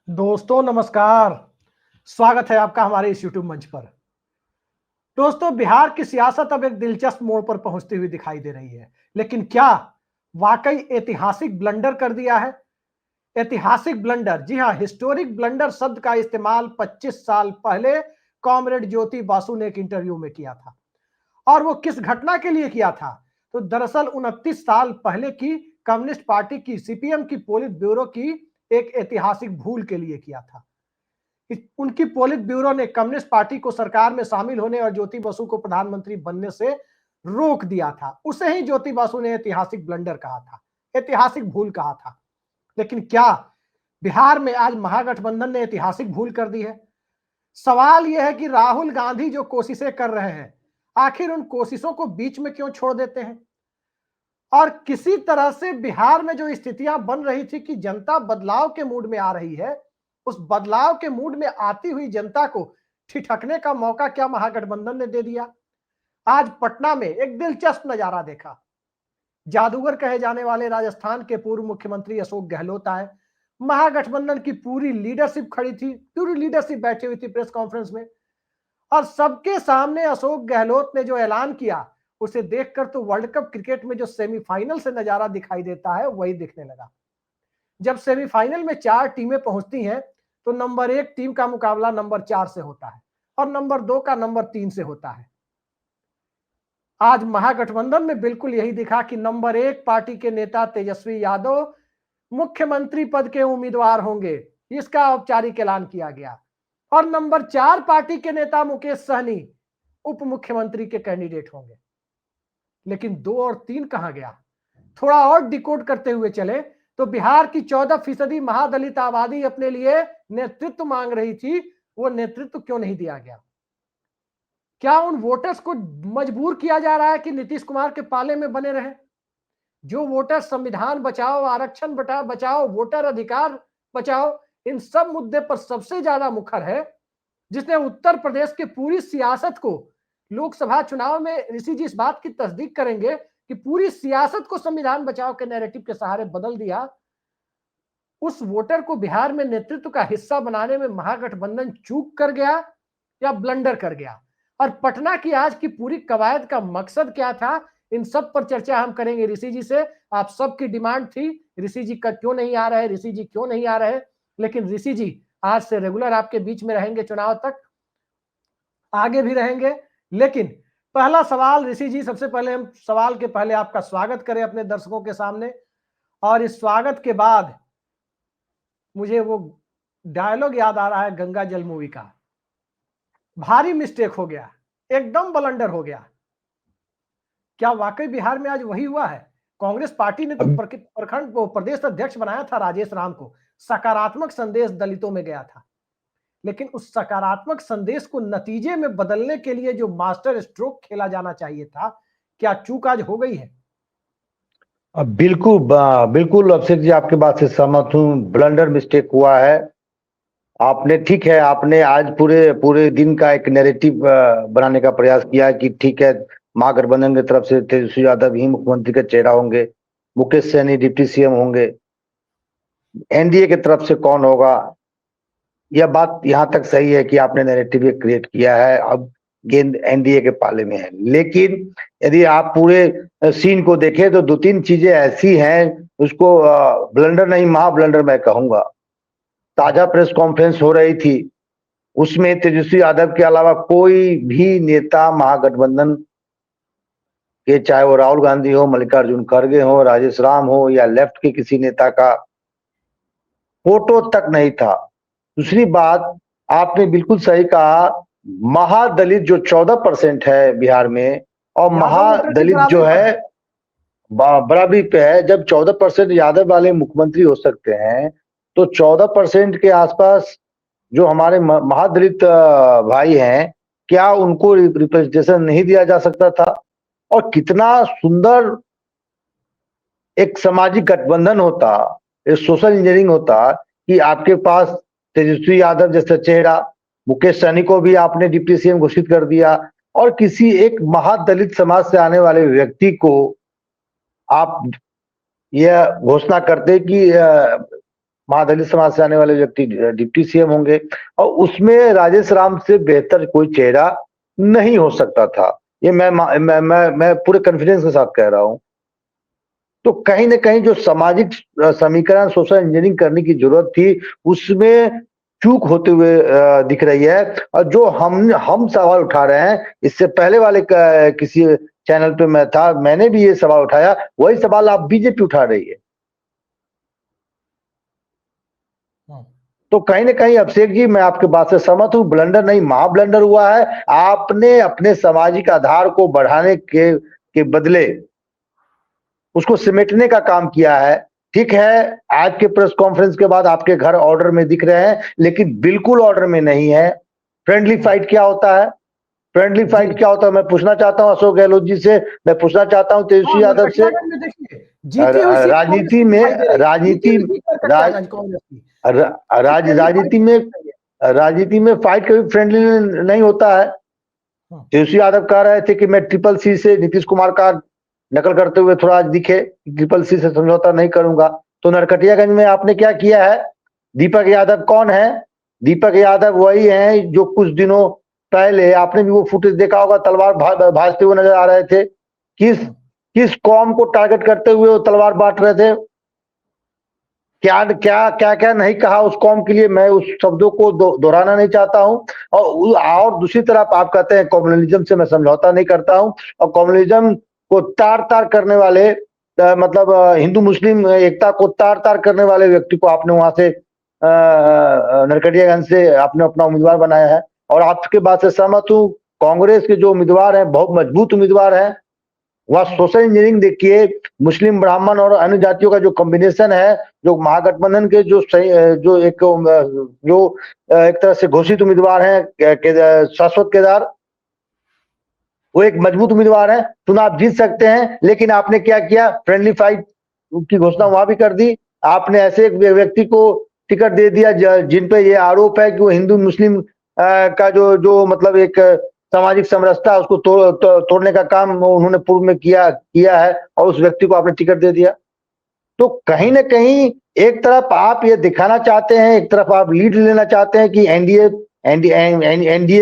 दोस्तों नमस्कार। स्वागत है आपका हमारे इस यूट्यूब मंच पर। दोस्तों, बिहार की सियासत अब एक दिलचस्प मोड़ पर पहुंचती हुई दिखाई दे रही है, लेकिन क्या वाकई ऐतिहासिक ब्लंडर कर दिया है? ऐतिहासिक ब्लंडर, जी हां, हिस्टोरिक ब्लंडर शब्द का इस्तेमाल 25 साल पहले कॉमरेड ज्योति बासु ने एक इंटरव्यू में किया था। और वो किस घटना के लिए किया था? तो दरअसल 29 साल पहले की कम्युनिस्ट पार्टी की, सीपीएम की पोलित ब्यूरो की एक ऐतिहासिक भूल के लिए किया था। उनकी पोलित ब्यूरो ने कम्युनिस्ट पार्टी को सरकार में शामिल होने और ज्योति बसु को प्रधानमंत्री बनने से रोक दिया था। उसे ही ज्योति बसु ने ऐतिहासिक ब्लंडर कहा था, ऐतिहासिक भूल कहा था। लेकिन क्या बिहार में आज महागठबंधन ने ऐतिहासिक भूल कर दी है? सवाल यह है कि राहुल गांधी जो कोशिशें कर रहे हैं, आखिर उन कोशिशों को बीच में क्यों छोड़ देते हैं? और किसी तरह से बिहार में जो स्थितियां बन रही थी कि जनता बदलाव के मूड में आ रही है, उस बदलाव के मूड में आती हुई जनता को ठिठकने का मौका क्या महागठबंधन ने दे दिया? आज पटना में एक दिलचस्प नजारा देखा। जादूगर कहे जाने वाले राजस्थान के पूर्व मुख्यमंत्री अशोक गहलोत आए। महागठबंधन की पूरी लीडरशिप खड़ी थी, पूरी लीडरशिप बैठी हुई थी प्रेस कॉन्फ्रेंस में। और सबके सामने अशोक गहलोत ने जो ऐलान किया, उसे देखकर तो वर्ल्ड कप क्रिकेट में जो सेमीफाइनल से नजारा दिखाई देता है वही दिखने लगा। जब सेमीफाइनल में 4 टीमें पहुंचती हैं, तो नंबर 1 टीम का मुकाबला नंबर 4 से होता है और नंबर 2 का नंबर 3 से होता है। आज महागठबंधन में बिल्कुल यही दिखा कि नंबर 1 पार्टी के नेता तेजस्वी यादव मुख्यमंत्री पद के उम्मीदवार होंगे, इसका औपचारिक ऐलान किया गया। और नंबर 4 पार्टी के नेता मुकेश सहनी उप मुख्यमंत्री के कैंडिडेट होंगे। लेकिन 2 और 3 कहां गया? थोड़ा और डिकोड करते हुए चले तो बिहार की 14% महादलित आबादी अपने लिए नेतृत्व मांग रही थी, वो नेतृत्व क्यों नहीं दिया गया? क्या उन वोटर्स को मजबूर किया जा रहा है कि नीतीश कुमार के पाले में बने रहे? जो वोटर संविधान बचाओ, आरक्षण बचाओ, वोटर अधिकार बचाओ, इन सब मुद्दे पर सबसे ज्यादा मुखर है, जिसने उत्तर प्रदेश की पूरी सियासत को, लोकसभा चुनाव में ऋषि जी इस बात की तस्दीक करेंगे कि पूरी सियासत को संविधान बचाओ के नैरेटिव के सहारे बदल दिया। उस वोटर को बिहार में नेतृत्व का हिस्सा बनाने में महागठबंधन चूक कर गया या ब्लंडर कर गया? और पटना की आज की पूरी कवायद का मकसद क्या था? इन सब पर चर्चा हम करेंगे ऋषि जी से। आप सबकी डिमांड थी ऋषि जी का क्यों नहीं आ रहे, ऋषि जी क्यों नहीं आ रहे, लेकिन ऋषि जी आज से रेगुलर आपके बीच में रहेंगे, चुनाव तक आगे भी रहेंगे। लेकिन पहला सवाल ऋषि जी, सबसे पहले हम सवाल के पहले आपका स्वागत करें अपने दर्शकों के सामने। और इस स्वागत के बाद मुझे वो डायलॉग याद आ रहा है गंगा जल मूवी का, भारी मिस्टेक हो गया, एकदम ब्लंडर हो गया। क्या वाकई बिहार में आज वही हुआ है? कांग्रेस पार्टी ने तो अब प्रखंड को प्रदेश अध्यक्ष बनाया था राजेश राम को, सकारात्मक संदेश दलितों में गया था। लेकिन उस सकारात्मक संदेश को नतीजे में बदलने के लिए जो मास्टर स्ट्रोक खेला जाना चाहिए था, क्या चूक आज हो गई है? बिल्कुल बिल्कुल अभिषेक जी, आपके बात से सहमत हूँ। ब्लंडर मिस्टेक हुआ है। आपने ठीक है, आपने आज पूरे पूरे दिन का एक नैरेटिव बनाने का प्रयास किया है कि ठीक है, महागठबंधन की तरफ से तेजस्वी यादव ही मुख्यमंत्री का चेहरा होंगे, मुकेश सहनी डिप्टी सीएम होंगे, एनडीए की तरफ से कौन होगा। यह बात यहाँ तक सही है कि आपने नैरेटिव क्रिएट किया है, अब गेंद एनडीए के पाले में है। लेकिन यदि आप पूरे सीन को देखें तो दो तीन चीजें ऐसी हैं, उसको ब्लंडर नहीं महा ब्लंडर मैं कहूंगा। ताजा प्रेस कॉन्फ्रेंस हो रही थी, उसमें तेजस्वी यादव के अलावा कोई भी नेता महागठबंधन के, चाहे वो राहुल गांधी हो, मल्लिकार्जुन खड़गे हो, राजेश राम हो या लेफ्ट के किसी नेता का फोटो तक नहीं था। दूसरी बात, आपने बिल्कुल सही कहा, महादलित जो 14% है बिहार में, और यादव वोटर की महादलित बराबरी जो पर है है। बराबरी पे है। जब 14% यादव वाले मुख्यमंत्री हो सकते हैं, तो 14% के आसपास जो हमारे महादलित भाई हैं, क्या उनको रिप्रेजेंटेशन नहीं दिया जा सकता था? और कितना सुंदर एक सामाजिक गठबंधन होता, एक सोशल इंजीनियरिंग होता कि आपके पास तेजस्वी यादव जैसा चेहरा, मुकेश सहनी को भी आपने डिप्टी सीएम घोषित कर दिया, और किसी एक महादलित समाज से आने वाले व्यक्ति को आप यह घोषणा करते कि महादलित समाज से आने वाले व्यक्ति डिप्टी सीएम होंगे, और उसमें राजेश राम से बेहतर कोई चेहरा नहीं हो सकता था। ये मैं पूरे कॉन्फिडेंस के साथ कह रहा हूं। तो कहीं ना कहीं जो सामाजिक समीकरण, सोशल इंजीनियरिंग करने की जरूरत थी, उसमें चूक होते हुए दिख रही है। और जो हम सवाल उठा रहे हैं, इससे पहले वाले किसी चैनल पे मैं था, मैंने भी ये सवाल उठाया, वही सवाल आप बीजेपी उठा रही है। तो कहीं ना कहीं अभिषेक जी, मैं आपके बात से सहमत हूं, ब्लंडर नहीं महा ब्लंडर हुआ है। आपने अपने सामाजिक आधार को बढ़ाने के बदले उसको समेटने का काम किया है। ठीक है, आज के प्रेस कॉन्फ्रेंस के बाद आपके घर ऑर्डर में दिख रहे हैं, लेकिन बिल्कुल ऑर्डर में नहीं है। फ्रेंडली फाइट क्या होता है? फ्रेंडली फाइट क्या होता है, मैं पूछना चाहता हूं अशोक गहलोत जी से, मैं पूछना चाहता हूं तेजस्वी यादव से। राजनीति में राजनीति राजनीति में फाइट कभी फ्रेंडली नहीं होता है। तेजस्वी यादव कह रहे थे कि मैं ट्रिपल सी से नीतीश कुमार का नकल करते हुए थोड़ा आज दिखे, ट्रिपल सी से समझौता नहीं करूंगा। तो नरकटियागंज में आपने क्या किया है? दीपक यादव कौन है? दीपक यादव वही हैं जो कुछ दिनों पहले, आपने भी वो फुटेज देखा होगा, तलवार भाजते हुए नजर आ रहे थे। किस कौम को टारगेट करते हुए वो तलवार बांट रहे थे? क्या क्या क्या क्या नहीं कहा उस कौम के लिए, मैं उस शब्दों को दोहराना नहीं चाहता हूं। और दूसरी तरफ आप कहते हैं कम्युनलिज्म से मैं समझौता नहीं करता हूं, और कम्युनलिज्म को तार तार करने वाले मतलब हिंदू मुस्लिम एकता को तार तार करने वाले व्यक्ति को आपने वहां से नरकटियागंज से आपने अपना उम्मीदवार बनाया है। और आपके बात से सहमत हूँ, कांग्रेस के जो उम्मीदवार हैं बहुत मजबूत उम्मीदवार हैं। वह सोशल इंजीनियरिंग देखिए, मुस्लिम ब्राह्मण और अन्य जातियों का जो कॉम्बिनेशन है, जो महागठबंधन के जो एक तरह से घोषित उम्मीदवार हैं शाश्वत केदार, वो एक मजबूत उम्मीदवार है, चुनाव जीत सकते हैं। लेकिन आपने क्या किया? फ्रेंडली फाइट की घोषणा वहां भी कर दी। आपने ऐसे एक व्यक्ति को टिकट दे दिया जिन पे ये आरोप है कि वो हिंदू मुस्लिम का जो मतलब एक सामाजिक समरसता, उसको तोड़ने का काम उन्होंने पूर्व में किया है, और उस व्यक्ति को आपने टिकट दे दिया। तो कहीं ना कहीं एक तरफ आप ये दिखाना चाहते हैं, एक तरफ आप लीड लेना चाहते हैं कि एनडीए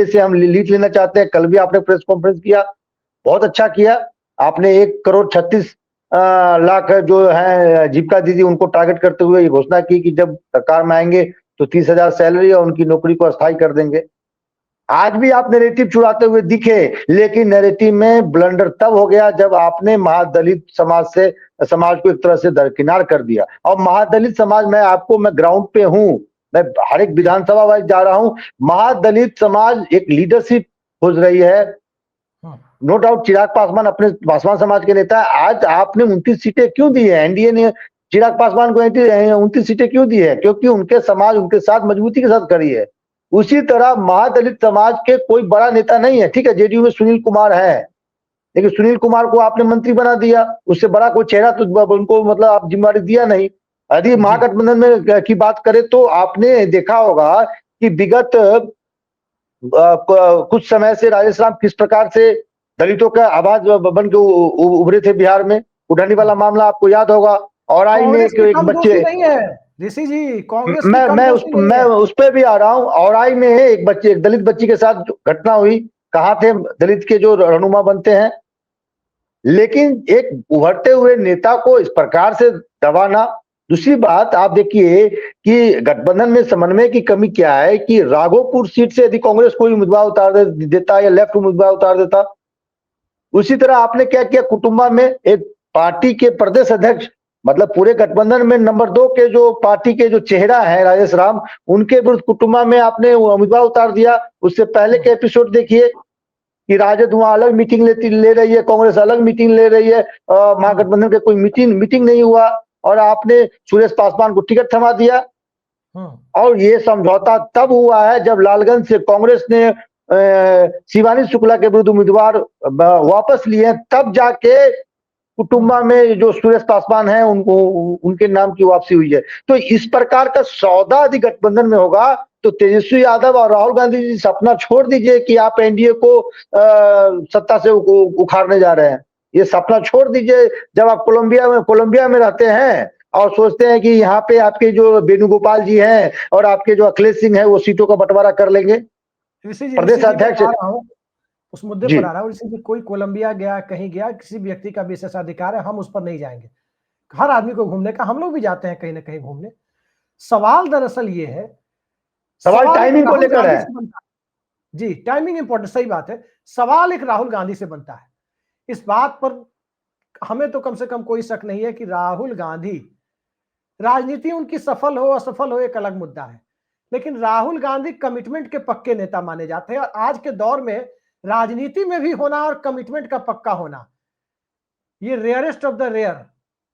से हम लीड लेना चाहते हैं। कल भी आपने प्रेस कॉन्फ्रेंस किया, बहुत अच्छा किया। आपने 1,36 लाख जो है जीविका दीदी, उनको टारगेट करते हुए ये घोषणा की कि जब सरकार में आएंगे तो 30,000 सैलरी और उनकी नौकरी को अस्थायी कर देंगे। आज भी आप नैरेटिव चुराते हुए दिखे, लेकिन नैरेटिव में ब्लंडर तब हो गया जब आपने महादलित समाज को एक तरह से दरकिनार कर दिया। और महादलित समाज, मैं ग्राउंड पे हूं, मैं हर एक विधानसभा वाइज जा रहा हूं, महादलित समाज एक लीडरशिप खोज रही है। नो डाउट चिराग पासवान अपने पासवान समाज के नेता है। आज आपने 29 सीटें क्यों दी है? एनडीए ने चिराग पासवान को 29 सीटें क्यों दी है? क्योंकि उनके समाज उनके साथ मजबूती के साथ खड़ी है। उसी तरह महादलित समाज के कोई बड़ा नेता नहीं है। ठीक है, जेडीयू में सुनील कुमार है, लेकिन सुनील कुमार को आपने मंत्री बना दिया, उससे बड़ा कोई चेहरा तो उनको मतलब आप जिम्मेदारी दिया नहीं। यदि महागठबंधन में की बात करें तो आपने देखा होगा कि विगत कुछ समय से राजेश राम किस प्रकार से दलितों का आवाज बन के उभरे थे बिहार में। उठानी वाला मामला आपको याद होगा। और आई में एक बच्चे, ऋषि जी, कांग्रेस मैं उस पे भी आ रहा हूँ। और आई में एक दलित बच्ची के साथ घटना हुई, कहाँ थे दलित के जो रहनुमा बनते हैं। लेकिन एक उभरते हुए नेता को इस प्रकार से दबाना। दूसरी बात आप देखिए कि गठबंधन में समन्वय की कमी क्या है कि राघोपुर सीट से यदि कांग्रेस कोई उम्मीदवार उतार देता या लेफ्ट उम्मीदवार उतार देता। उसी तरह आपने क्या किया, कुटुंबा में एक पार्टी के प्रदेश अध्यक्ष, मतलब पूरे गठबंधन में नंबर 2 के जो पार्टी के जो चेहरा है राजेश राम, उनके विरुद्ध कुटुंबा में आपने उम्मीदवार उतार दिया। उससे पहले के एपिसोड देखिए कि राजद वहां अलग मीटिंग ले रही है, कांग्रेस अलग मीटिंग ले रही है, महागठबंधन के कोई मीटिंग नहीं हुआ, और आपने सुरेश पासवान को टिकट थमा दिया। और ये समझौता तब हुआ है जब लालगंज से कांग्रेस ने शिवानी शुक्ला के विरुद्ध उम्मीदवार वापस लिए, तब जाके कुटुंबा में जो सुरेश पासवान है उनको उनके नाम की वापसी हुई है। तो इस प्रकार का सौदा यदि गठबंधन में होगा तो तेजस्वी यादव और राहुल गांधी जी सपना छोड़ दीजिए कि आप एनडीए को सत्ता से उखाड़ने जा रहे हैं। ये सपना छोड़ दीजिए। जब आप कोलंबिया में रहते हैं और सोचते हैं कि यहाँ पे आपके जो वेणुगोपाल जी हैं और आपके जो अखिलेश सिंह है वो सीटों का बंटवारा कर लेंगे। ऋषि जी प्रदेश मैं अध्यक्ष आ रहा हूँ उस मुद्दे जी पर आ रहा हूँ। ऋषि जी कोई कोलंबिया गया, कहीं गया, किसी व्यक्ति का विशेषाधिकार है, हम उस पर नहीं जाएंगे। हर आदमी को घूमने का, हम लोग भी जाते हैं कहीं ना कहीं घूमने। सवाल दरअसल ये है, सवाल सवाल एक टाइमिंग को राहुल लेकर गांधी है। से बनता है। जी टाइमिंग इंपॉर्टेंट, सही बात है। सवाल एक राहुल गांधी से बनता है। इस बात पर हमें तो कम से कम कोई शक नहीं है कि राहुल गांधी, राजनीति उनकी सफल हो असफल हो एक अलग मुद्दा है, लेकिन राहुल गांधी कमिटमेंट के पक्के नेता माने जाते हैं। और आज के दौर में राजनीति में भी होना और कमिटमेंट का पक्का होना, ये रेयरेस्ट ऑफ द रेयर,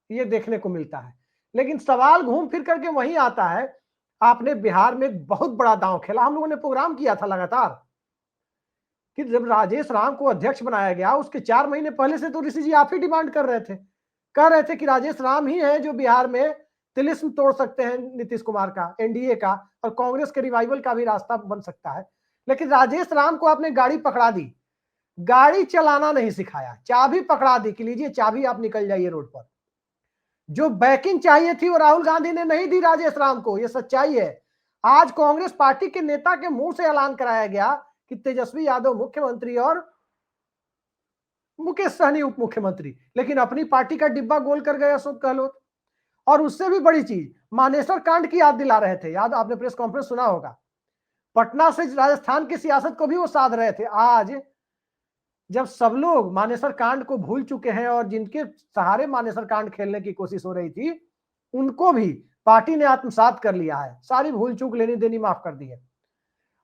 ये देखने को मिलता है। लेकिन सवाल घूम फिर करके वहीं आता है, आपने बिहार में एक बहुत बड़ा दांव खेला। हम लोगों ने प्रोग्राम किया था लगातार कि जब राजेश राम को अध्यक्ष बनाया गया, उसके 4 महीने पहले से तो ऋषि जी आप ही डिमांड कर रहे थे, कह रहे थे कि राजेश राम ही है जो बिहार में तिलिस्म तोड़ सकते हैं नीतीश कुमार का, एनडीए का, और कांग्रेस के रिवाइवल का भी रास्ता बन सकता है। लेकिन राजेश राम को आपने गाड़ी पकड़ा दी, गाड़ी चलाना नहीं सिखाया, चाबी पकड़ा दी कि लीजिए चाबी, आप निकल जाइए रोड पर। जो बैकिंग चाहिए थी वो राहुल गांधी ने नहीं दी राजेश राम को, ये सच्चाई है। आज कांग्रेस पार्टी के नेता के मुंह से ऐलान कराया गया कि तेजस्वी यादव मुख्यमंत्री और मुकेश सहनी उप मुख्यमंत्री, लेकिन अपनी पार्टी का डिब्बा गोल कर गए अशोक गहलोत। और उससे भी बड़ी चीज, मानेसर कांड की याद दिला रहे थे, याद आपने प्रेस कॉन्फ्रेंस सुना होगा, पटना से राजस्थान की सियासत को भी वो साध रहे थे। आज जब सब लोग मानेसर कांड को भूल चुके हैं और जिनके सहारे मानेसर कांड खेलने की कोशिश हो रही थी, उनको भी पार्टी ने आत्मसात कर लिया है, सारी भूल चूक लेनी देनी माफ कर दी है।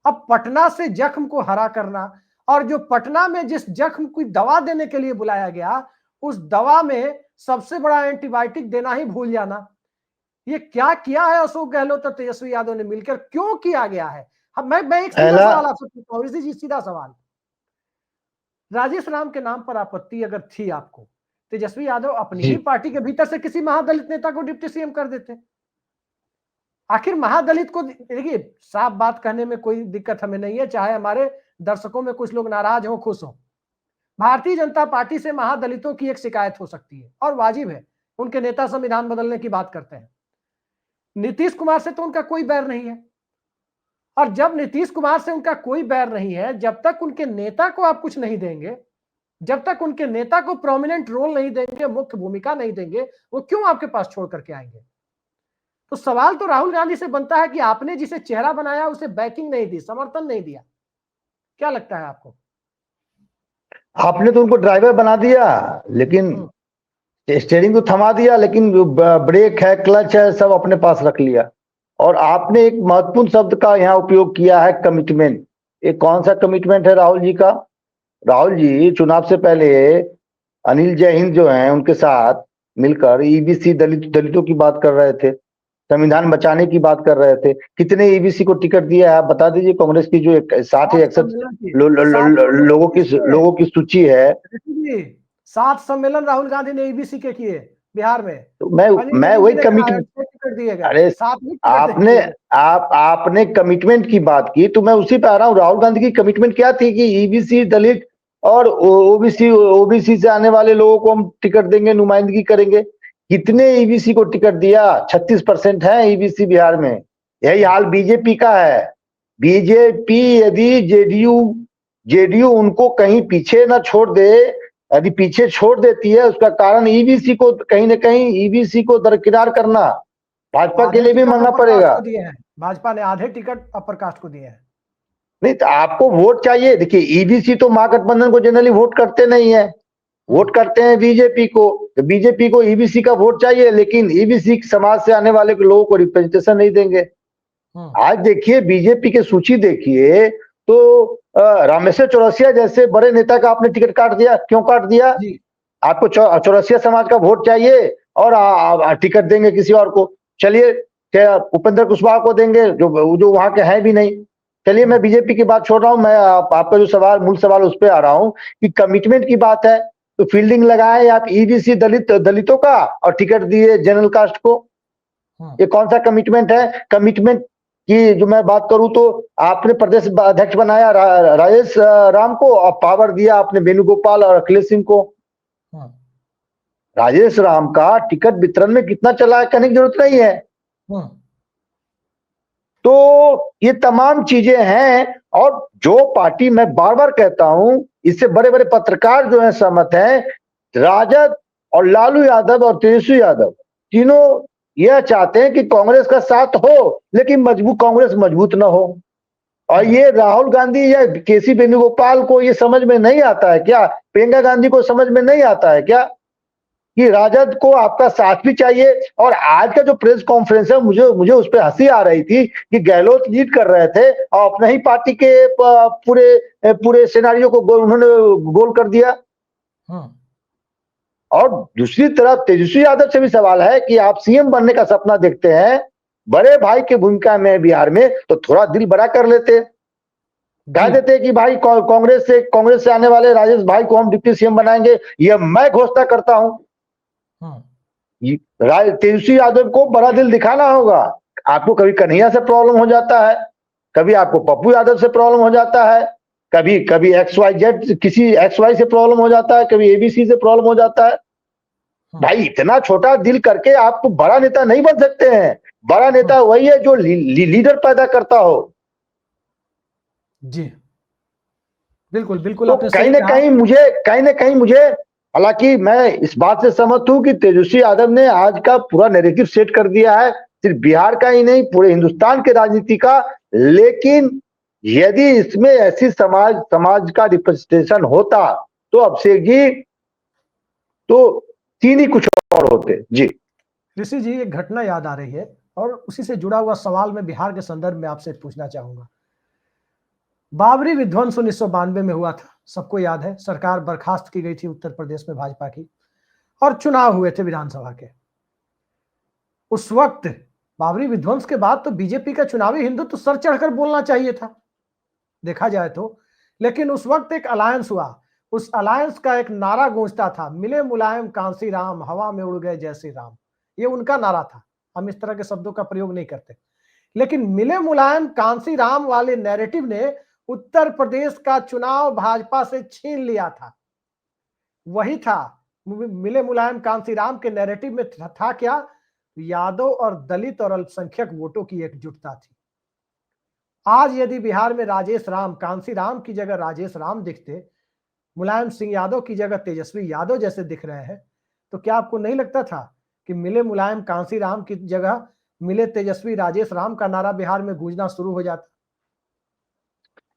अब पटना से जख्म को हरा करना, और जो पटना में जिस जख्म की दवा देने के लिए बुलाया गया, उस दवा में सबसे बड़ा एंटीबायोटिक देना ही भूल जाना, ये क्या किया है अशोक गहलोत और तेजस्वी यादव ने मिलकर, क्यों किया गया है? मैं एक सीधा पहला सवाल आपसे पूछता हूं, जी सीधा सवाल, राजेश राम के नाम पर आपत्ति अगर थी आपको, तेजस्वी यादव अपनी ही जी पार्टी के भीतर से किसी महादलित नेता को डिप्टी सीएम कर देते। आखिर महादलित को, देखिए साफ बात कहने में कोई दिक्कत हमें नहीं है, चाहे हमारे दर्शकों में कुछ लोग नाराज हो खुश हो, भारतीय जनता पार्टी से महादलितों की एक शिकायत हो सकती है और वाजिब है, उनके नेता संविधान बदलने की बात करते हैं। नीतीश कुमार से तो उनका कोई बैर नहीं है, और जब नीतीश कुमार से उनका कोई बैर नहीं है, जब तक उनके नेता को आप कुछ नहीं देंगे, जब तक उनके नेता को प्रोमिनेंट रोल नहीं देंगे, मुख्य भूमिका नहीं देंगे, वो क्यों आपके पास छोड़ करके आएंगे? तो सवाल तो राहुल गांधी से बनता है कि आपने जिसे चेहरा बनाया उसे बैकिंग नहीं दी, समर्थन नहीं दिया। क्या लगता है आपको? आपने तो उनको ड्राइवर बना दिया, लेकिन स्टीयरिंग तो थमा दिया, लेकिन जो ब्रेक है क्लच है सब अपने पास रख लिया। और आपने एक महत्वपूर्ण शब्द का यहाँ उपयोग किया है, कमिटमेंट। ये कौन सा कमिटमेंट है राहुल जी का? राहुल जी चुनाव से पहले अनिल जय हिंद जो हैं उनके साथ मिलकर ईबीसी दलितों की बात कर रहे थे, संविधान बचाने की बात कर रहे थे। कितने ईबीसी को टिकट दिया है आप बता दीजिए? कांग्रेस की जो 60 या 61 लोगों की सूची है। 7 सम्मेलन राहुल गांधी ने ईबीसी के किए बिहार में, तो मैं वही कमिटमेंट, टिकट दिए गए, अरे 7 आपने कमिटमेंट की बात की तो मैं उसी पे आ रहा हूँ। राहुल गांधी की कमिटमेंट क्या थी कि ईबीसी दलित और ओबीसी से आने वाले लोगों को हम टिकट देंगे, नुमाइंदगी करेंगे। कितने ईबीसी को टिकट दिया? 36% है ईबीसी बिहार में। यही हाल बीजेपी का है। बीजेपी यदि जेडीयू उनको कहीं पीछे ना छोड़ दे, यदि पीछे छोड़ देती है, उसका कारण ईबीसी को कहीं ना कहीं ईबीसी को दरकिनार करना भाजपा के लिए भी मानना पड़ेगा। भाजपा ने आधे टिकट अपर कास्ट को दिए हैं। नहीं तो आपको वोट चाहिए। देखिए ईबीसी तो महागठबंधन को जनरली वोट करते नहीं है, वोट करते हैं बीजेपी को। तो बीजेपी को ईबीसी का वोट चाहिए, लेकिन ईबीसी समाज से आने वाले लोगों को रिप्रेजेंटेशन नहीं देंगे। आज देखिए बीजेपी की सूची देखिए तो रामेश्वर चौरसिया जैसे बड़े नेता का आपने टिकट काट दिया। क्यों काट दिया? आपको चौरसिया समाज का वोट चाहिए और टिकट देंगे किसी और को। चलिए उपेंद्र कुशवाहा को देंगे जो वहां के हैं भी नहीं। चलिए मैं बीजेपी की बात छोड़ रहा हूं, मैं आपका जो सवाल मूल सवाल उस पर आ रहा हूं कि कमिटमेंट की बात है तो फील्डिंग लगाए आप ईबीसी दलितों का और टिकट दिए जनरल कास्ट को। ये कौन सा कमिटमेंट है? कमिटमेंट की जो मैं बात करूं तो आपने प्रदेश अध्यक्ष बनाया राजेश राम को और पावर दिया आपने वेणुगोपाल और अखिलेश सिंह को। राजेश राम का टिकट वितरण में कितना चला है कहने की जरूरत नहीं है। तो ये तमाम चीजें हैं, और जो पार्टी मैं बार बार कहता हूं, इससे बड़े बड़े पत्रकार जो हैं सहमत हैं, राजद और लालू यादव और तेजस्वी यादव तीनों यह चाहते हैं कि कांग्रेस का साथ हो, लेकिन कांग्रेस मजबूत ना हो। और ये राहुल गांधी या केसी वेणुगोपाल को ये समझ में नहीं आता है क्या, प्रियंका गांधी को समझ में नहीं आता है क्या कि राजद को आपका साथ भी चाहिए। और आज का जो प्रेस कॉन्फ्रेंस है, मुझे उस पर हंसी आ रही थी कि गहलोत लीड कर रहे थे और अपने ही पार्टी के पूरे पूरे सिनेरियो को उन्होंने गोल कर दिया। और दूसरी तरफ तेजस्वी यादव से भी सवाल है कि आप सीएम बनने का सपना देखते हैं, बड़े भाई की भूमिका में बिहार में, तो थोड़ा दिल बड़ा कर लेते, कह देते कि भाई कांग्रेस से आने वाले राजेश भाई को हम डिप्टी सीएम बनाएंगे, यह मैं घोषणा करता हूं। तेजस्वी यादव को बड़ा दिल दिखाना होगा। आपको कभी कन्हैया से प्रॉब्लम हो जाता है, कभी आपको पप्पू यादव से प्रॉब्लम हो जाता है, कभी XYZ किसी XY से प्रॉब्लम हो जाता है, कभी ABC से प्रॉब्लम हो जाता है। भाई इतना छोटा दिल करके आप बड़ा नेता नहीं बन सकते हैं। बड़ा नेता वही है जो लीडर पैदा करता हो। जी बिल्कुल बिल्कुल। तो कहीं ना कहीं मुझे, हालांकि मैं इस बात से सहमत हूं कि तेजस्वी यादव ने आज का पूरा नैरेटिव सेट कर दिया है, सिर्फ बिहार का ही नहीं पूरे हिंदुस्तान के राजनीति का। लेकिन यदि इसमें ऐसी समाज का रिप्रेजेंटेशन होता तो अभिषेक जी, तो तीन ही कुछ और होते। जी ऋषि जी, एक घटना याद आ रही है और उसी से जुड़ा हुआ सवाल मैं बिहार के संदर्भ में आपसे पूछना चाहूंगा। बाबरी विध्वंस 1992 में हुआ था, सबको याद है। सरकार बर्खास्त की गई थी उत्तर प्रदेश में भाजपा की, और चुनाव हुए थे विधानसभा के। उस वक्त बाबरी विध्वंस के बाद तो बीजेपी का चुनावी हिंदुत्व सर चढ़कर बोलना चाहिए था, देखा जाए तो। लेकिन उस वक्त एक अलायंस हुआ, उस अलायंस का एक नारा गूंजता था, मिले मुलायम कांसी राम, हवा में उड़ गए जय श्री राम। ये उनका नारा था, हम इस तरह के शब्दों का प्रयोग नहीं करते। लेकिन मिले मुलायम कांसी राम वाले नैरेटिव ने उत्तर प्रदेश का चुनाव भाजपा से छीन लिया था। वही था, मिले मुलायम कांसी राम के नैरेटिव में था क्या? यादव और दलित और अल्पसंख्यक वोटों की एकजुटता थी। आज यदि बिहार में राजेश राम कांसी राम की जगह राजेश राम दिखते, मुलायम सिंह यादव की जगह तेजस्वी यादव जैसे दिख रहे हैं, तो क्या आपको नहीं लगता था कि मिले मुलायम कांसी राम की जगह मिले तेजस्वी राजेश राम का नारा बिहार में गूंजना शुरू हो जाता?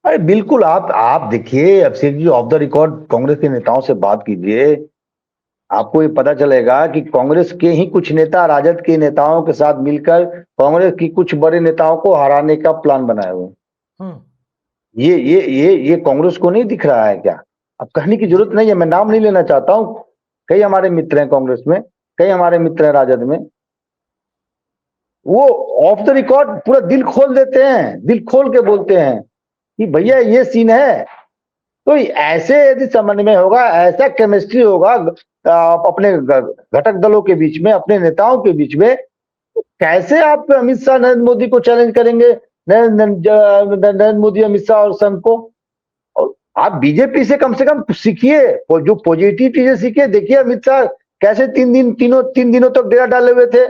अरे बिल्कुल, आप देखिए Abhishek ji, of the record Congress के नेताओं से बात कीजिए, आपको ये पता चलेगा कि कांग्रेस के ही कुछ नेता राजद के नेताओं के साथ मिलकर कांग्रेस की कुछ बड़े नेताओं को हराने का प्लान बनाए हुए। ये कांग्रेस को नहीं दिख रहा है क्या? अब कहने की जरूरत नहीं है, मैं नाम नहीं लेना चाहता हूं। कई हमारे मित्र हैं कांग्रेस में, कई हमारे मित्र हैं राजद में, वो ऑफ द रिकॉर्ड पूरा दिल खोल देते हैं, दिल खोल के बोलते हैं कि भैया ये सीन है। तो ऐसे यदि समन्वय होगा, ऐसा केमिस्ट्री होगा अपने घटक दलों के बीच में, अपने नेताओं के बीच में, कैसे आप अमित शाह नरेंद्र मोदी को चैलेंज करेंगे? नरेंद्र मोदी अमित शाह और संघ को। और आप बीजेपी से कम सीखिए, जो पॉजिटिव चीजें सीखिए। देखिए अमित शाह कैसे 3 दिनों तक डेरा डाले हुए थे,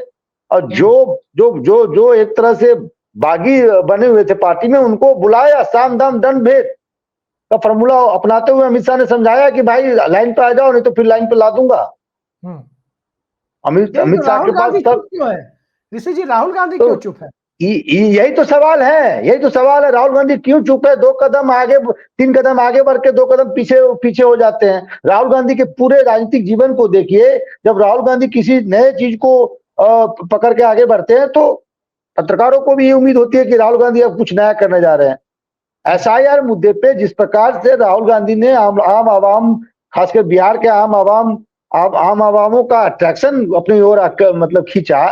और जो जो जो जो एक तरह से बागी बने हुए थे पार्टी में, उनको बुलाया, साम दाम दंड भेद का फॉर्मूला अपनाते हुए अमित शाह ने समझाया कि भाई लाइन पे आ जाओ, नहीं तो फिर लाइन पे ला दूंगा। अमित शाह के पास क्यों है ऋषि जी, राहुल गांधी क्यों चुप है? यही तो सवाल है, राहुल गांधी क्यों चुप है? 2 कदम आगे, 3 कदम आगे बढ़ के 2 कदम पीछे हो जाते हैं। राहुल गांधी के पूरे राजनीतिक जीवन को देखिए, जब राहुल गांधी किसी नए चीज को पकड़ के आगे बढ़ते हैं, तो पत्रकारों को भी ये उम्मीद होती है कि राहुल गांधी अब कुछ नया करने जा रहे हैं। SIR मुद्दे पे जिस प्रकार से राहुल गांधी ने आम आवाम, खासकर बिहार के आम आवामों का अट्रैक्शन अपनी ओर मतलब खींचा,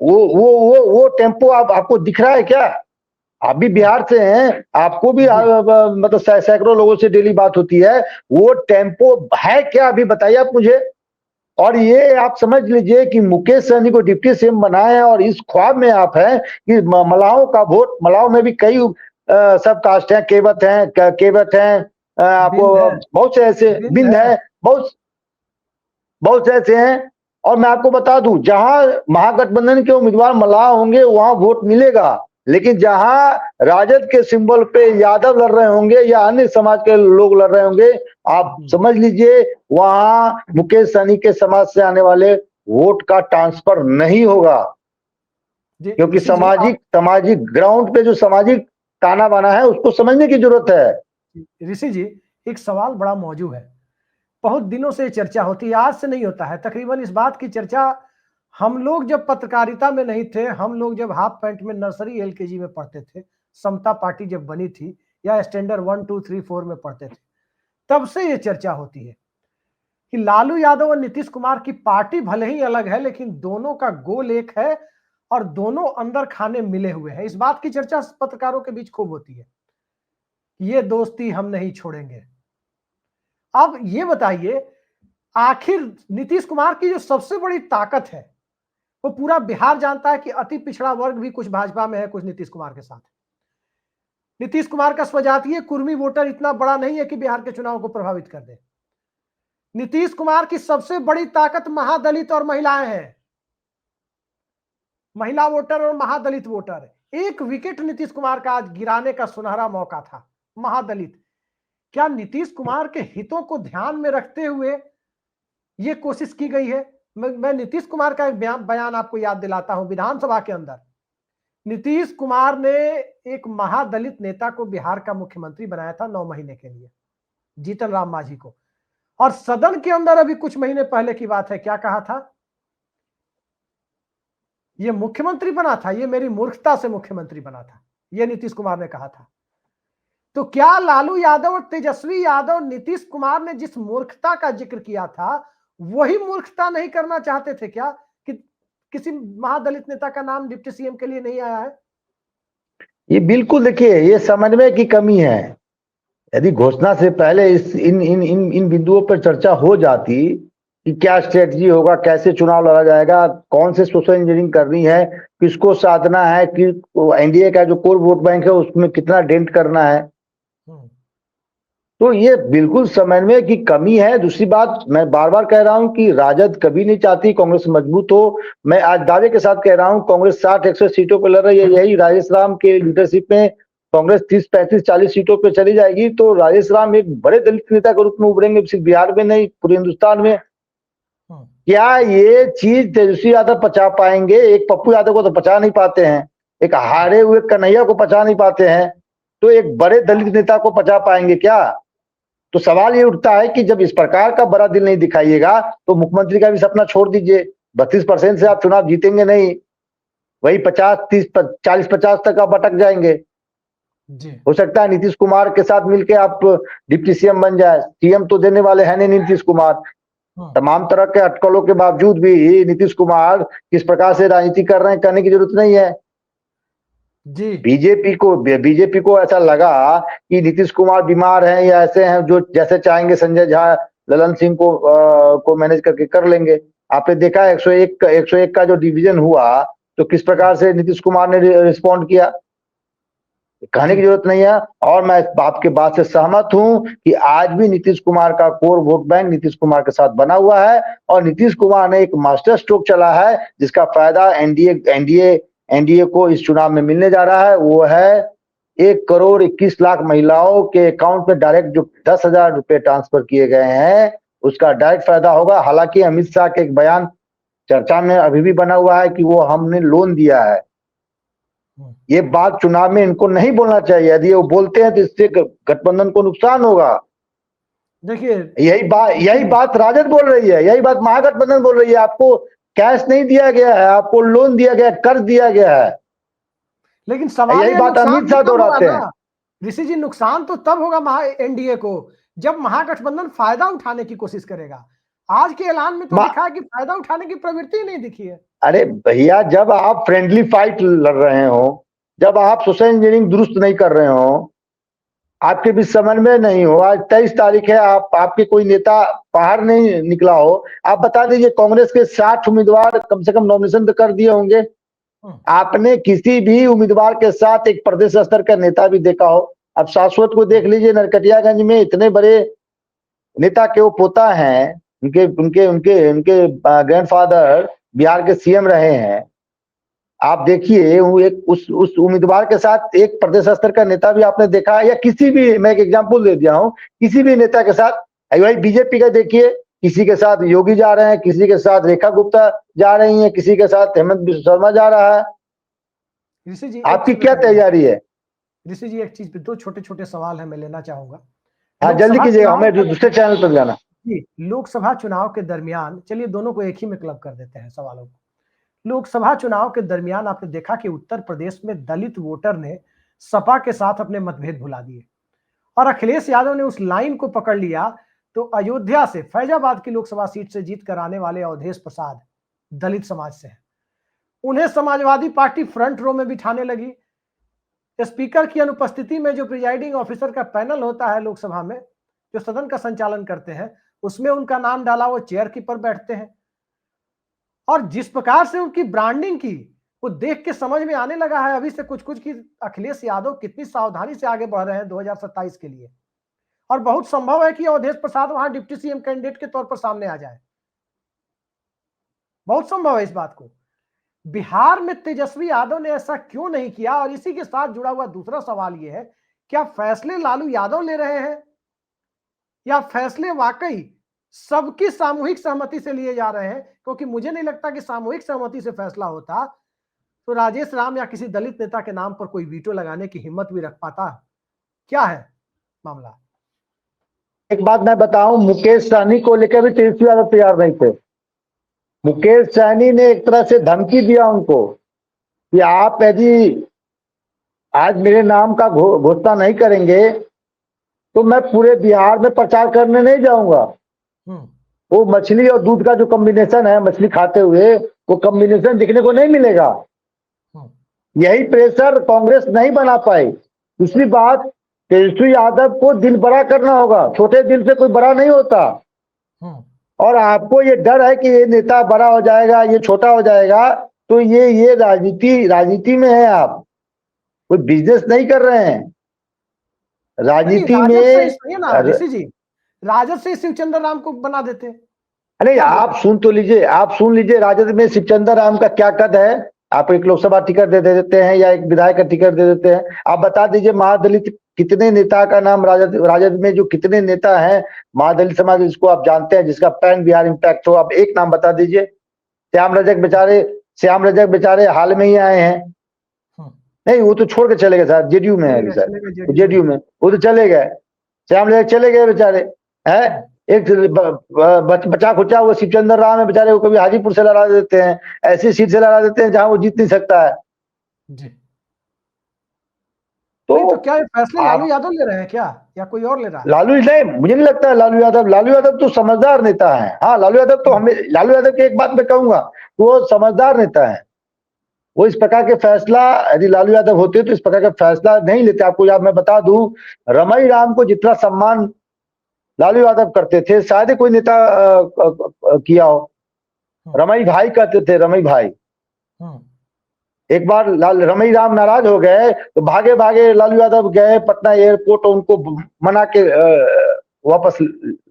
वो टेम्पो आपको दिख रहा है क्या? आप भी बिहार से हैं, आपको भी मतलब सैकड़ों लोगों से डेली बात होती है, वो टेम्पो है क्या? अभी बताइए आप मुझे। और ये आप समझ लीजिए कि मुकेश सहनी को डिप्टी सीएम बनाए, और इस ख्वाब में आप हैं कि मलाओं का वोट, मलाओं में भी कई सब कास्ट हैं, केवट हैं, आपको बहुत से ऐसे बिंद है, बहुत बहुत से ऐसे हैं। और मैं आपको बता दूं, जहां महागठबंधन के उम्मीदवार मल्लाह होंगे वहां वोट मिलेगा, लेकिन जहां राजद के सिंबल पे यादव लड़ रहे होंगे या अन्य समाज के लोग लड़ रहे होंगे, आप समझ लीजिए वहां मुकेश सहनी के समाज से आने वाले वोट का ट्रांसफर नहीं होगा। क्योंकि सामाजिक सामाजिक ग्राउंड पे जो सामाजिक ताना बाना है उसको समझने की जरूरत है। ऋषि जी, एक सवाल बड़ा मौजूद है, बहुत दिनों से चर्चा होती है, आज से नहीं होता है। तकरीबन इस बात की चर्चा हम लोग जब पत्रकारिता में नहीं थे, हम लोग जब हाफ पैंट में नर्सरी एलकेजी में पढ़ते थे, समता पार्टी जब बनी थी, या स्टैंडर्ड 1 2 3 4 में पढ़ते थे, तब से ये चर्चा होती है कि लालू यादव और नीतीश कुमार की पार्टी भले ही अलग है, लेकिन दोनों का गोल एक है और दोनों अंदर खाने मिले हुए हैं। इस बात की चर्चा पत्रकारों के बीच खूब होती है, ये दोस्ती हम नहीं छोड़ेंगे। अब ये बताइए, आखिर नीतीश कुमार की जो सबसे बड़ी ताकत है, वो पूरा बिहार जानता है कि अति पिछड़ा वर्ग भी कुछ भाजपा में है, कुछ नीतीश कुमार के साथ। नीतीश कुमार का स्वजातीय कुर्मी वोटर इतना बड़ा नहीं है कि बिहार के चुनाव को प्रभावित कर दे। नीतीश कुमार की सबसे बड़ी ताकत महादलित और महिलाएं हैं, महिला वोटर और महादलित वोटर। एक विकेट नीतीश कुमार का आज गिराने का सुनहरा मौका था। महादलित, क्या नीतीश कुमार के हितों को ध्यान में रखते हुए यह कोशिश की गई है? मैं नीतीश कुमार का एक बयान आपको याद दिलाता हूं। विधानसभा के अंदर नीतीश कुमार ने एक महादलित नेता को बिहार का मुख्यमंत्री बनाया था 9 महीने के लिए, जीतन राम मांझी को, और सदन के अंदर अभी कुछ महीने पहले की बात है, क्या कहा था? ये मुख्यमंत्री बना था, ये मेरी मूर्खता से मुख्यमंत्री बना था, ये नीतीश कुमार ने कहा था। तो क्या लालू यादव और तेजस्वी यादव नीतीश कुमार ने जिस मूर्खता का जिक्र किया था, वही मूर्खता नहीं करना चाहते थे क्या? कि किसी महादलित नेता का नाम डिप्टी सीएम के लिए नहीं आया है? ये बिल्कुल देखिए, ये समन्वय की कमी है। यदि घोषणा से पहले इस इन बिंदुओं पर चर्चा हो जाती कि क्या स्ट्रेटजी होगा, कैसे चुनाव लड़ा जाएगा, कौन से सोशल इंजीनियरिंग करनी है, किसको साधना है, कि एनडीए का जो कोर वोट बैंक है उसमें कितना डेंट करना है, तो ये बिल्कुल समन्वय की कमी है। दूसरी बात, मैं बार बार कह रहा हूं कि राजद कभी नहीं चाहती कांग्रेस मजबूत हो। मैं आज दावे के साथ कह रहा हूं, कांग्रेस 60-100 सीटों पर लड़ रही है। यही राजेश राम के लीडरशिप में कांग्रेस 30-35-40 सीटों पर चली जाएगी, तो राजेश राम एक बड़े दलित नेता के रूप में उभरेंगे, सिर्फ बिहार में नहीं पूरे हिंदुस्तान में। क्या ये चीज तेजस्वी यादव पचा पाएंगे? एक पप्पू यादव को तो पचा नहीं पाते हैं, एक हारे हुए कन्हैया को पचा नहीं पाते हैं, तो एक बड़े दलित नेता को पचा पाएंगे क्या? तो सवाल ये उठता है कि जब इस प्रकार का बड़ा दिल नहीं दिखाइएगा तो मुख्यमंत्री का भी सपना छोड़ दीजिए। 32% से आप चुनाव जीतेंगे नहीं, वही 50-30-40-50 तक आप अटक जाएंगे जी। हो सकता है नीतीश कुमार के साथ मिलके आप डिप्टी सीएम बन जाए। सीएम तो देने वाले हैं नहीं नीतीश कुमार। तमाम तरह के अटकलों के बावजूद भी नीतीश कुमार किस प्रकार से राजनीति कर रहे हैं कहने की जरूरत नहीं है जी। बीजेपी को ऐसा लगा कि नीतीश कुमार बीमार हैं या ऐसे हैं, जो जैसे चाहेंगे संजय झा ललन सिंह को मैनेज करके कर लेंगे। आपने देखा 101 का जो डिवीजन हुआ तो किस प्रकार से नीतीश कुमार ने रिस्पॉन्ड किया, कहने की जरूरत नहीं है। और मैं आपके बात से सहमत हूं कि आज भी नीतीश कुमार का core vote bank Nitish Kumar के साथ बना हुआ है, और नीतीश कुमार ने एक मास्टर स्ट्रोक चला है जिसका फायदा एनडीए को इस चुनाव में मिलने जा रहा है। वो है 1,21,00,000 महिलाओं के अकाउंट में डायरेक्ट जो 10,000 रुपए ट्रांसफर किए गए हैं उसका डायरेक्ट फायदा होगा। हालांकि अमित शाह के एक बयान चर्चा में अभी भी बना हुआ है कि वो हमने लोन दिया है। ये बात चुनाव में इनको नहीं बोलना चाहिए, यदि वो बोलते हैं तो इससे गठबंधन को नुकसान होगा। देखिए यही बात राजद बोल रही है, यही बात महागठबंधन बोल रही है। आपको कैश नहीं दिया गया है, आपको लोन दिया गया, कर्ज दिया गया है, लेकिन सवाल यही बात अमित शाह दोहराते हैं। ऋषि जी, नुकसान तो तब होगा एनडीए को जब महागठबंधन फायदा उठाने की कोशिश करेगा। आज के ऐलान में तो दिखा है कि फायदा उठाने की प्रवृत्ति नहीं दिखी है। अरे भैया, जब आप फ्रेंडली फाइट लड़ रहे हो, जब आप सोशल इंजीनियरिंग दुरुस्त नहीं कर रहे हो, आपके बीच समन्वय नहीं हो, आज 23 तारीख है, आपके कोई नेता बाहर नहीं निकला हो, आप बता दीजिए कांग्रेस के 60 उम्मीदवार कम से कम नॉमिनेशन तो कर दिए होंगे। आपने किसी भी उम्मीदवार के साथ एक प्रदेश स्तर का नेता भी देखा हो? अब शाश्वत को देख लीजिए, नरकटियागंज में इतने बड़े नेता के वो पोता हैं, उनके उनके उनके उनके ग्रैंडफादर बिहार के सीएम रहे हैं। आप देखिए वो एक उस उम्मीदवार के साथ एक प्रदेश स्तर का नेता भी आपने देखा है, या किसी भी, मैं एक एग्जांपल दे दिया हूं, किसी भी नेता के साथ, भाई बीजेपी का देखिए, किसी के साथ योगी जा रहे हैं, किसी के साथ रेखा गुप्ता जा रही है, किसी के साथ हेमंत बिश्व शर्मा जा रहा है। ऋषि जी आपकी क्या तैयारी है? ऋषि जी एक चीज पे दो छोटे छोटे सवाल है, मैं लेना चाहूंगा। हाँ जल्दी कीजिएगा, हमें दूसरे चैनल पर जाना। जी, लोकसभा चुनाव के दरमियान, चलिए दोनों को एक ही में क्लब कर देते हैं सवालों को। लोकसभा चुनाव के दरमियान आपने देखा कि उत्तर प्रदेश में दलित वोटर ने सपा के साथ अपने मतभेद भुला दिए और अखिलेश यादव ने उस लाइन को पकड़ लिया। तो अयोध्या से, फैजाबाद की लोकसभा सीट से जीत कर आने वाले अवधेश प्रसाद दलित समाज से हैं। उन्हें समाजवादी पार्टी फ्रंट रो में बिठाने लगी। स्पीकर की अनुपस्थिति में जो प्रिजाइडिंग ऑफिसर का पैनल होता है लोकसभा में, जो सदन का संचालन करते हैं, उसमें उनका नाम डाला, वो चेयर कीपर बैठते हैं। और जिस प्रकार से उनकी ब्रांडिंग की, वो देख के समझ में आने लगा है अभी से कुछ कुछ कि अखिलेश यादव कितनी सावधानी से आगे बढ़ रहे हैं 2027 के लिए। और बहुत संभव है कि अवधेश प्रसाद वहां डिप्टी सीएम कैंडिडेट के तौर पर सामने आ जाए, बहुत संभव है इस बात को। बिहार में तेजस्वी यादव ने ऐसा क्यों नहीं किया? और इसी के साथ जुड़ा हुआ दूसरा सवाल यह है, क्या फैसले लालू यादव ले रहे हैं या फैसले वाकई सबकी सामूहिक सहमति से लिए जा रहे हैं? क्योंकि मुझे नहीं लगता कि सामूहिक सहमति से फैसला होता तो राजेश राम या किसी दलित नेता के नाम पर कोई वीटो लगाने की हिम्मत भी रख पाता। क्या है मामला? एक बात मैं बताऊं, मुकेश सहनी को लेकर भी तेजस्वी यादव तैयार नहीं थे। मुकेश सहनी ने एक तरह से धमकी दिया उनको कि आप यदि आज मेरे नाम का घोषणा नहीं करेंगे तो मैं पूरे बिहार में प्रचार करने नहीं जाऊंगा। वो मछली और दूध का जो कॉम्बिनेशन है, मछली खाते हुए वो कॉम्बिनेशन दिखने को नहीं मिलेगा। यही प्रेशर कांग्रेस नहीं बना पाई। दूसरी बात, तेजस्वी यादव को दिल बड़ा करना होगा, छोटे दिल से कोई बड़ा नहीं होता। और आपको ये डर है कि ये नेता बड़ा हो जाएगा, ये छोटा हो जाएगा, तो ये राजनीति में है, आप कोई बिजनेस नहीं कर रहे हैं राजनीति में। ऋषि जी, राजद से शिवचंद्र राम को बना देते। अरे आप सुन तो लीजिए, आप सुन लीजिए, राजद में शिवचंद्र राम का क्या कद है? आप एक लोकसभा टिकट दे देते हैं या एक विधायक का टिकट दे देते हैं। आप बता दीजिए महादलित कितने नेता का नाम, राजद में जो कितने नेता हैं महादलित समाज, जिसको आप जानते हैं, जिसका पैन बिहार इम्पैक्ट हो, आप एक नाम बता दीजिए। श्याम रजक बेचारे हाल में ही आए हैं। नहीं, वो तो छोड़ के चले गए सर, जेडीयू में है सर, जेडीयू में वो तो चले गए, श्याम रजक चले गए बेचारे हैं। एक बचा खुचा वो शिवचंद्र राम है बेचारे, वो कभी हाजीपुर से लड़ा देते हैं, ऐसी सीट से लड़ा देते हैं जहां वो जीत नहीं सकता है। तो क्या ये फैसले लालू यादव ले रहे हैं क्या, या कोई और ले रहा है? लालू नहीं, मुझे नहीं लगता है लालू यादव तो समझदार नेता है। हाँ, लालू यादव की एक बात मैं कहूंगा, वो समझदार नेता है। वो इस प्रकार के फैसला, यदि लालू यादव होते तो इस प्रकार का फैसला नहीं लेते। आपको मैं बता दूं, रमई राम को जितना सम्मान लालू यादव करते थे शायद कोई नेता किया हो। रमई भाई कहते थे, रमई भाई। एक बार रमई राम नाराज हो गए तो भागे भागे लालू यादव गए पटना एयरपोर्ट, उनको मना के वापस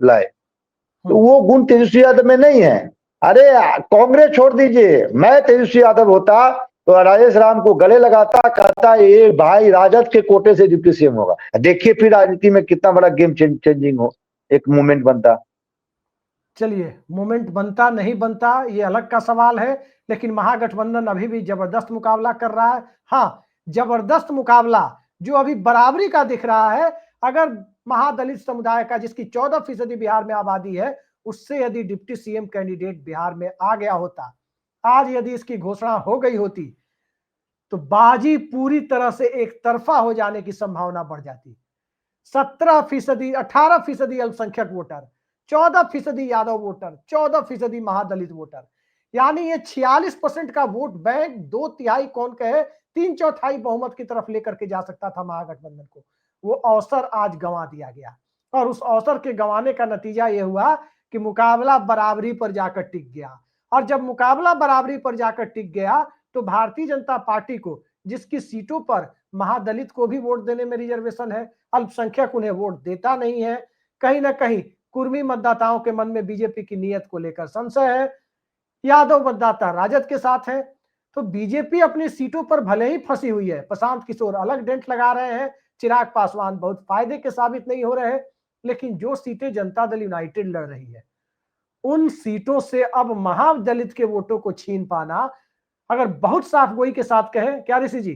लाए। तो वो गुण तेजस्वी यादव में नहीं है। अरे कांग्रेस छोड़ दीजिए, मैं तेजस्वी यादव होता तो राजेश राम को गले लगाता, कहता ये भाई राजद के कोटे से डिप्टी सीएम होगा। देखिए फिर राजनीति में कितना बड़ा गेम चेंजिंग हो, एक मूवमेंट बनता। चलिए, मूवमेंट बनता नहीं बनता ये अलग का सवाल है, लेकिन महागठबंधन अभी भी जबरदस्त मुकाबला कर रहा है। हाँ, जबरदस्त मुकाबला जो अभी बराबरी का दिख रहा है। अगर महादलित समुदाय का, जिसकी 14% बिहार में आबादी है, उससे यदि डिप्टी सीएम कैंडिडेट बिहार में आ गया होता, आज यदि इसकी घोषणा हो गई होती, तो बाजी पूरी तरह से एक तरफा हो जाने की संभावना बढ़ जाती। 17%, 18% अल्पसंख्यक वोटर, 14% यादव वोटर, 14% महादलित वोटर, यानी ये 46% का वोट बैंक 2/3 कौन कहे 3/4 बहुमत की तरफ लेकर के जा सकता था महागठबंधन को। वो अवसर आज गंवा दिया गया, और उस अवसर के गंवाने का नतीजा यह हुआ कि मुकाबला बराबरी पर जाकर टिक गया। और जब मुकाबला बराबरी पर जाकर टिक गया तो भारतीय जनता पार्टी को, जिसकी सीटों पर महादलित को भी वोट देने में रिजर्वेशन है, अल्पसंख्यक उन्हें वोट देता नहीं है, कहीं ना कहीं कुर्मी मतदाताओं के मन में बीजेपी की नीयत को लेकर संशय है, यादव मतदाता राजद के साथ है। तो बीजेपी अपनी सीटों पर भले ही फंसी हुई है, प्रशांत किशोर अलग डेंट लगा रहे हैं, चिराग पासवान बहुत फायदे के साबित नहीं हो रहे, लेकिन जो सीटें जनता दल यूनाइटेड लड़ रही है उन सीटों से अब महादलित के वोटों को छीन पाना, अगर बहुत साफ गोई के साथ कहें, क्या ऋषि जी,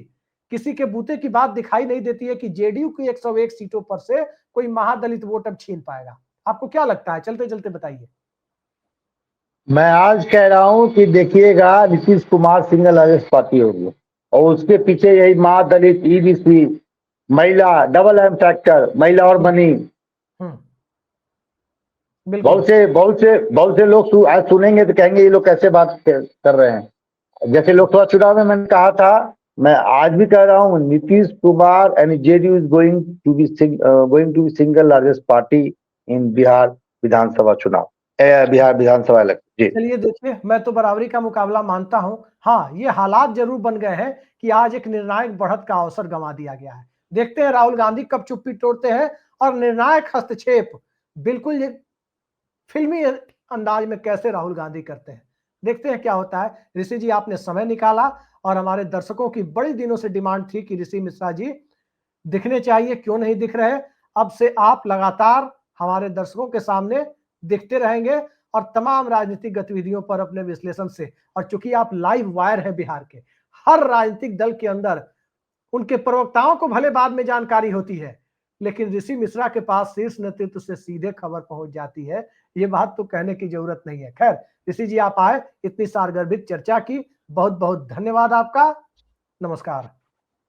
किसी के बूते की बात दिखाई नहीं देती है कि जेडीयू की 101 सीटों पर से कोई महादलित वोट अब छीन पाएगा। आपको क्या लगता है, चलते चलते बताइए। मैं आज कह रहा हूं कि देखिएगा, Nitish Kumar single largest party होगी और उसके पीछे यही महादलित, ईबीसी, महिला, डबल एम फैक्टर, महिला और मनी, बहुत से लोग आज सुनेंगे तो कहेंगे ये लोग कैसे बात कर रहे हैं। जैसे लोकसभा चुनाव में मैंने कहा था, मैं आज भी कह रहा हूं, Nitish Kumar and JDU is going to be single largest party in Bihar Vidhan Sabha चुनाव, बिहार विधानसभा इलेक्शन। चलिए देखिए, मैं तो बराबरी का मुकाबला मानता हूं। हाँ, ये हालात जरूर बन गए हैं कि आज एक निर्णायक बढ़त का अवसर गंवा दिया गया है। देखते हैं राहुल गांधी कब चुप्पी तोड़ते हैं और निर्णायक हस्तक्षेप बिल्कुल फिल्मी अंदाज में कैसे राहुल गांधी करते हैं। देखते हैं क्या होता है। ऋषि जी, आपने समय निकाला और हमारे दर्शकों की बड़ी दिनों से डिमांड थी कि ऋषि मिश्रा जी दिखने चाहिए, क्यों नहीं दिख रहे। अब से आप लगातार हमारे दर्शकों के सामने दिखते रहेंगे और तमाम राजनीतिक गतिविधियों पर अपने विश्लेषण से, और चूंकि आप लाइव वायर हैं बिहार के, हर राजनीतिक दल के अंदर उनके प्रवक्ताओं को भले बाद में जानकारी होती है, लेकिन ऋषि मिश्रा के पास शीर्ष नेतृत्व से सीधे खबर पहुंच जाती है। ये बात तो कहने की जरूरत नहीं है। खैर ऋषि जी, आप आए, इतनी सारगर्भित चर्चा की, बहुत बहुत धन्यवाद आपका। नमस्कार।